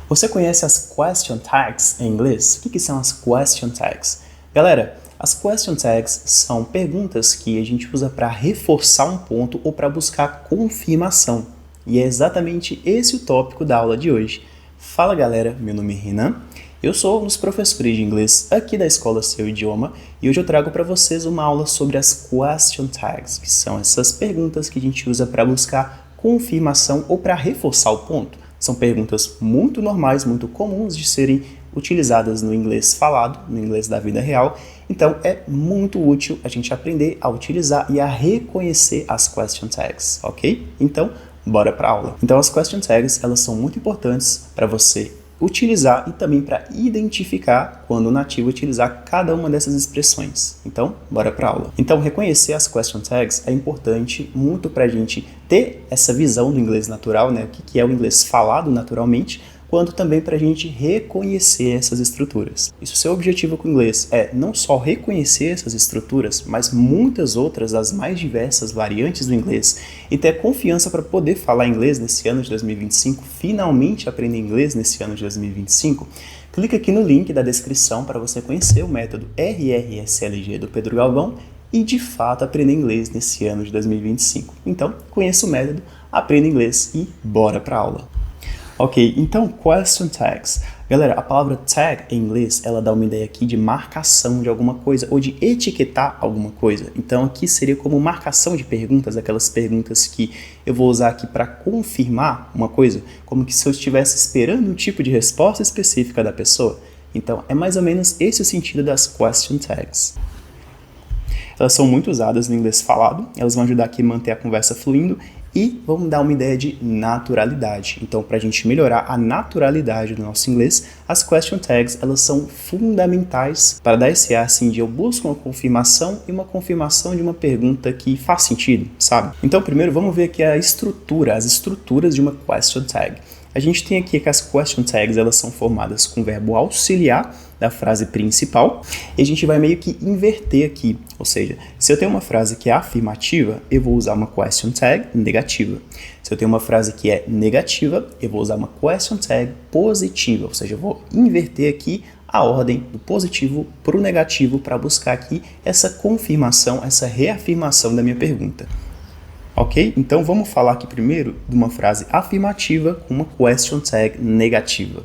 Você conhece as question tags em inglês? O que são as question tags? Galera, as question tags são perguntas que a gente usa para reforçar um ponto ou para buscar confirmação. E é exatamente esse o tópico da aula de hoje. Fala galera, meu nome é Renan, eu sou um dos professores de inglês aqui da Escola Seu Idioma e hoje eu trago para vocês uma aula sobre as question tags, que são essas perguntas que a gente usa para buscar confirmação ou para reforçar o ponto. São perguntas muito normais, muito comuns de serem utilizadas no inglês falado, no inglês da vida real. Então é muito útil a gente aprender a utilizar e a reconhecer as question tags, ok? Então, bora para a aula. Então as question tags, elas são muito importantes para você utilizar e também para identificar quando o nativo utilizar cada uma dessas expressões. Então, bora para a aula. Então, reconhecer as question tags é importante muito para a gente ter essa visão do inglês natural, né? O que é o inglês falado naturalmente, quanto também para a gente reconhecer essas estruturas. E se o seu objetivo com o inglês é não só reconhecer essas estruturas, mas muitas outras, as mais diversas variantes do inglês, e ter confiança para poder falar inglês nesse ano de 2025, finalmente aprender inglês nesse ano de 2025, clica aqui no link da descrição para você conhecer o método RRSLG do Pedro Galvão e de fato aprender inglês nesse ano de 2025. Então, conheça o método, aprenda inglês e bora para a aula. Ok, então question tags. Galera, a palavra tag em inglês, ela dá uma ideia aqui de marcação de alguma coisa ou de etiquetar alguma coisa. Então aqui seria como marcação de perguntas, aquelas perguntas que eu vou usar aqui para confirmar uma coisa, como que se eu estivesse esperando um tipo de resposta específica da pessoa. Então é mais ou menos esse o sentido das question tags. Elas são muito usadas no inglês falado, elas vão ajudar aqui a manter a conversa fluindo e vamos dar uma ideia de naturalidade. Então, para a gente melhorar a naturalidade do nosso inglês, as question tags, elas são fundamentais para dar esse ar assim de eu busco uma confirmação e uma confirmação de uma pergunta que faz sentido, sabe? Então, primeiro vamos ver aqui as estruturas de uma question tag. A gente tem aqui que as question tags, elas são formadas com o verbo auxiliar da frase principal, e a gente vai meio que inverter aqui, ou seja, se eu tenho uma frase que é afirmativa, eu vou usar uma question tag negativa. Se eu tenho uma frase que é negativa, eu vou usar uma question tag positiva, ou seja, eu vou inverter aqui a ordem do positivo para o negativo para buscar aqui essa confirmação, essa reafirmação da minha pergunta. Ok? Então vamos falar aqui primeiro de uma frase afirmativa com uma question tag negativa.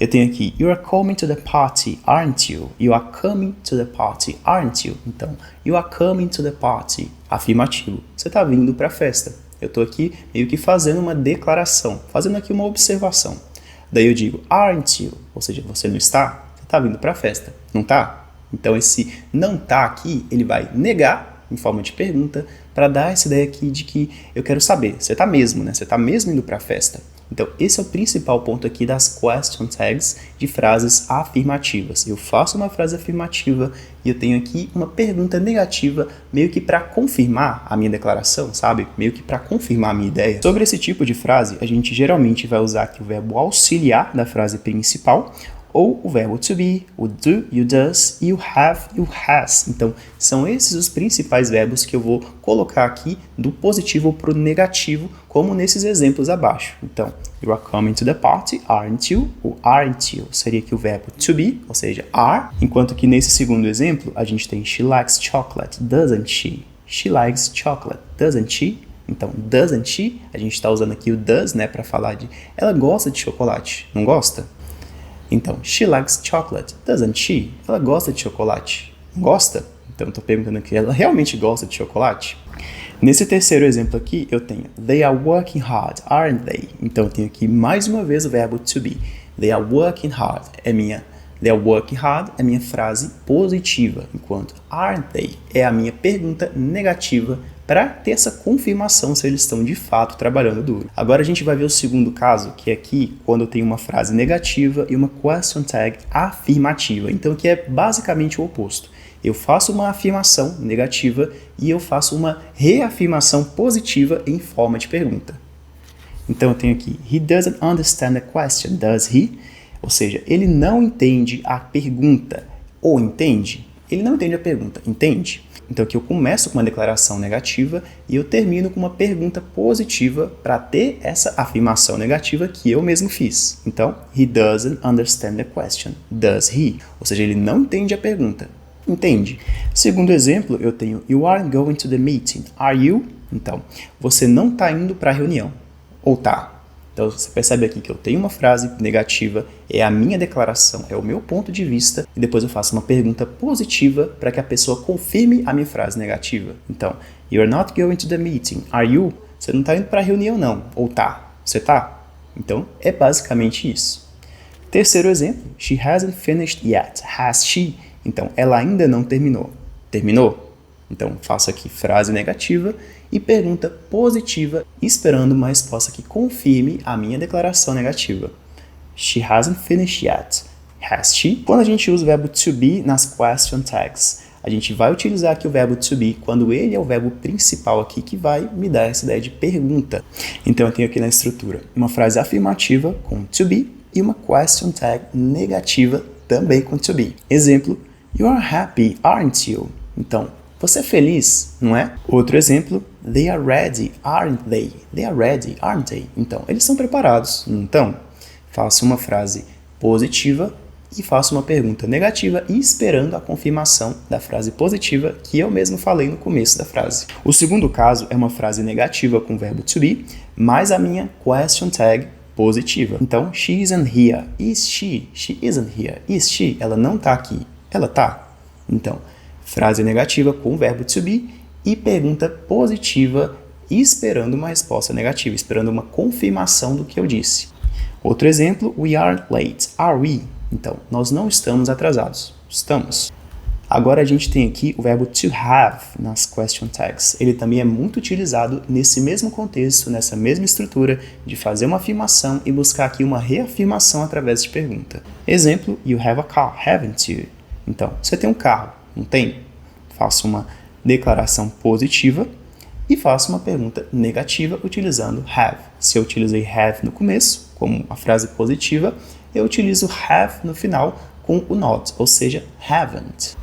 Eu tenho aqui, you are coming to the party, aren't you? You are coming to the party, aren't you? Então, you are coming to the party, afirmativo. Você está vindo para a festa. Eu estou aqui meio que fazendo uma declaração, fazendo aqui uma observação. Daí eu digo, aren't you? Ou seja, você não está? Você está vindo para a festa, não está? Então esse não está aqui, ele vai negar em forma de pergunta para dar essa ideia aqui de que eu quero saber, você está mesmo, né? Você está mesmo indo para a festa? Então, esse é o principal ponto aqui das question tags de frases afirmativas. Eu faço uma frase afirmativa e eu tenho aqui uma pergunta negativa, meio que para confirmar a minha declaração, sabe? Meio que para confirmar a minha ideia. Sobre esse tipo de frase, a gente geralmente vai usar aqui o verbo auxiliar da frase principal, ou o verbo to be, o do, you does, you have, you has. Então, são esses os principais verbos que eu vou colocar aqui do positivo para o negativo, como nesses exemplos abaixo. Então, you are coming to the party, aren't you? O aren't you seria aqui o verbo to be, ou seja, are. Enquanto que nesse segundo exemplo, a gente tem she likes chocolate, doesn't she? She likes chocolate, doesn't she? Então, doesn't she? A gente está usando aqui o does, né, para falar de ela gosta de chocolate, não gosta? Então, she likes chocolate, doesn't she? Ela gosta de chocolate. Gosta? Então, estou perguntando aqui, ela realmente gosta de chocolate? Nesse terceiro exemplo aqui, eu tenho they are working hard, aren't they? Então, eu tenho aqui mais uma vez o verbo to be. They are working hard they are working hard é minha frase positiva, enquanto aren't they é a minha pergunta negativa para ter essa confirmação se eles estão de fato trabalhando duro. Agora a gente vai ver o segundo caso, que é aqui quando eu tenho uma frase negativa e uma question tag afirmativa. Então, que é basicamente o oposto. Eu faço uma afirmação negativa e eu faço uma reafirmação positiva em forma de pergunta. Então, eu tenho aqui, he doesn't understand the question, does he? Ou seja, ele não entende a pergunta. Ou entende? Ele não entende a pergunta, entende? Então aqui eu começo com uma declaração negativa e eu termino com uma pergunta positiva para ter essa afirmação negativa que eu mesmo fiz. Então, he doesn't understand the question. Does he? Ou seja, ele não entende a pergunta. Entende? Segundo exemplo, eu tenho you aren't going to the meeting. Are you? Então, você não está indo para a reunião. Ou tá? Então, você percebe aqui que eu tenho uma frase negativa, é a minha declaração, é o meu ponto de vista, e depois eu faço uma pergunta positiva para que a pessoa confirme a minha frase negativa. Então, you are not going to the meeting. Are you? Você não está indo para a reunião, não. Ou tá? Você tá? Então, é basicamente isso. Terceiro exemplo, she hasn't finished yet. Has she? Então, ela ainda não terminou. Terminou? Então, faço aqui frase negativa e pergunta positiva, esperando uma resposta que confirme a minha declaração negativa. She hasn't finished yet. Has she? Quando a gente usa o verbo to be nas question tags, a gente vai utilizar aqui o verbo to be quando ele é o verbo principal aqui que vai me dar essa ideia de pergunta. Então, eu tenho aqui na estrutura uma frase afirmativa com to be e uma question tag negativa também com to be. Exemplo, you are happy, aren't you? Então, você é feliz, não é? Outro exemplo, they are ready, aren't they? They are ready, aren't they? Então, eles são preparados, não estão? Faço uma frase positiva e faço uma pergunta negativa e esperando a confirmação da frase positiva que eu mesmo falei no começo da frase. O segundo caso é uma frase negativa com o verbo to be, mais a minha question tag positiva. Então, she isn't here. Is she? She isn't here. Is she? Ela não está aqui. Ela está. Então, frase negativa com o verbo to be e pergunta positiva esperando uma resposta negativa, esperando uma confirmação do que eu disse. Outro exemplo, we aren't late, are we? Então, nós não estamos atrasados. Estamos. Agora a gente tem aqui o verbo to have nas question tags. Ele também é muito utilizado nesse mesmo contexto, nessa mesma estrutura de fazer uma afirmação e buscar aqui uma reafirmação através de pergunta. Exemplo, you have a car, haven't you? Então, você tem um carro, não tem? Faço uma declaração positiva e faço uma pergunta negativa utilizando have. Se eu utilizei have no começo, como a frase positiva, eu utilizo have no final com o not, ou seja, haven't.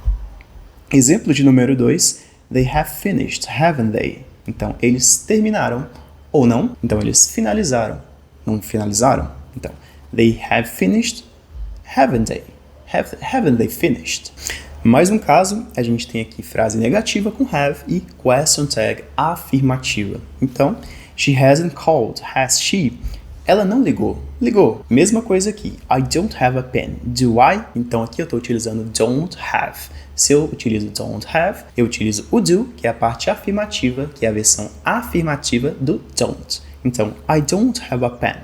Exemplo de número 2, they have finished, haven't they? Então, eles terminaram ou não? Então, eles finalizaram. Não finalizaram? Então, they have finished, haven't they? Haven't they finished? Mais um caso, a gente tem aqui frase negativa com have e question tag afirmativa. Então, she hasn't called, has she? Ela não ligou. Ligou. Mesma coisa aqui. I don't have a pen. Do I? Então aqui eu estou utilizando don't have. Se eu utilizo don't have, eu utilizo o do, que é a parte afirmativa, que é a versão afirmativa do don't. Então, I don't have a pen.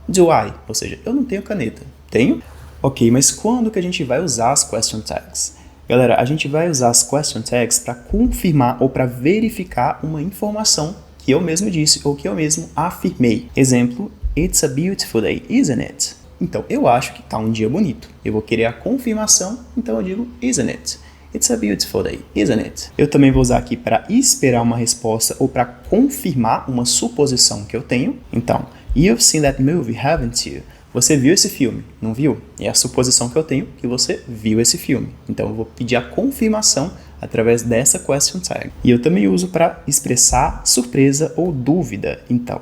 Do I? Ou seja, eu não tenho caneta. Tenho? Ok, mas quando que a gente vai usar as question tags? Galera, a gente vai usar as question tags para confirmar ou para verificar uma informação que eu mesmo disse ou que eu mesmo afirmei. Exemplo, it's a beautiful day, isn't it? Então, eu acho que tá um dia bonito. Eu vou querer a confirmação, então eu digo isn't it? It's a beautiful day, isn't it? Eu também vou usar aqui para esperar uma resposta ou para confirmar uma suposição que eu tenho. Então, you've seen that movie, haven't you? Você viu esse filme, não viu? É a suposição que eu tenho que você viu esse filme. Então, eu vou pedir a confirmação através dessa question tag. E eu também uso para expressar surpresa ou dúvida. Então,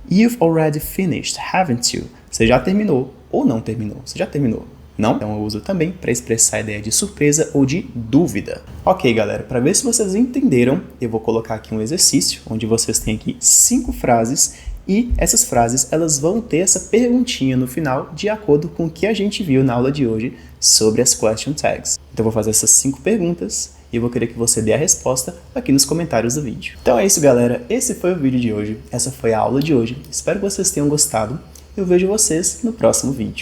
you've already finished, haven't you? Você já terminou ou não terminou? Você já terminou? Não? Então eu uso também para expressar a ideia de surpresa ou de dúvida. Ok, galera, para ver se vocês entenderam, eu vou colocar aqui um exercício onde vocês têm aqui 5 frases e essas frases elas vão ter essa perguntinha no final de acordo com o que a gente viu na aula de hoje sobre as question tags. Então eu vou fazer essas 5 perguntas e eu vou querer que você dê a resposta aqui nos comentários do vídeo. Então é isso, galera. Esse foi o vídeo de hoje. Essa foi a aula de hoje. Espero que vocês tenham gostado. Eu vejo vocês no próximo vídeo.